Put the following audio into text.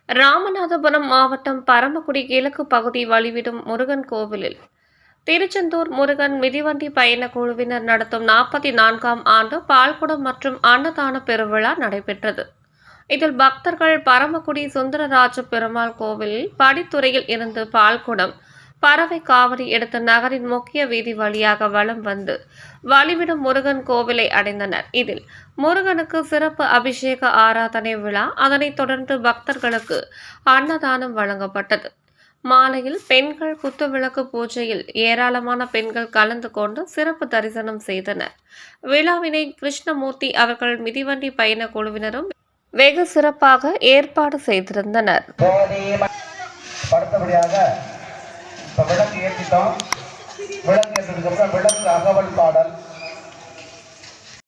ராமநாதபுரம் மாவட்டம் பரமக்குடி கிழக்கு பகுதி வழிவிடும் முருகன் கோவிலில் திருச்செந்தூர் முருகன் மிதிவண்டி பயண குழுவினர் நடத்தும் 44ஆம் ஆண்டு பால்குடம் மற்றும் அன்னதான பெருவிழா நடைபெற்றது. இதில் பக்தர்கள் பரமக்குடி சுந்தரராஜ பெருமாள் கோவிலில் படித்துறையில் இருந்து பால்குடம் பறவை காவடி எடுத்து நகரின் முக்கிய வீதி வழியாக வலம் வந்து வழிவிடும் முருகன் கோவிலை அடைந்தனர். இதில் முருகனுக்கு சிறப்பு அபிஷேக ஆராதனை விழா, அதனைத் தொடர்ந்து பக்தர்களுக்கு அன்னதானம் வழங்கப்பட்டது. மாலையில் பெண்கள் குத்துவிளக்கு பூஜையில் ஏராளமான பெண்கள் கலந்து கொண்டு சிறப்பு தரிசனம் செய்தனர். விழாவினை கிருஷ்ணமூர்த்தி அவர்கள் மிதிவண்டி பயண குழுவினரும் வெகு சிறப்பாக ஏற்பாடு செய்திருந்தனர். விளக்கு ஏற்றிட்டோம். விளக்கு ஏற்றதுக்கு அப்புறம் விளக்கு அகவல் பாடல்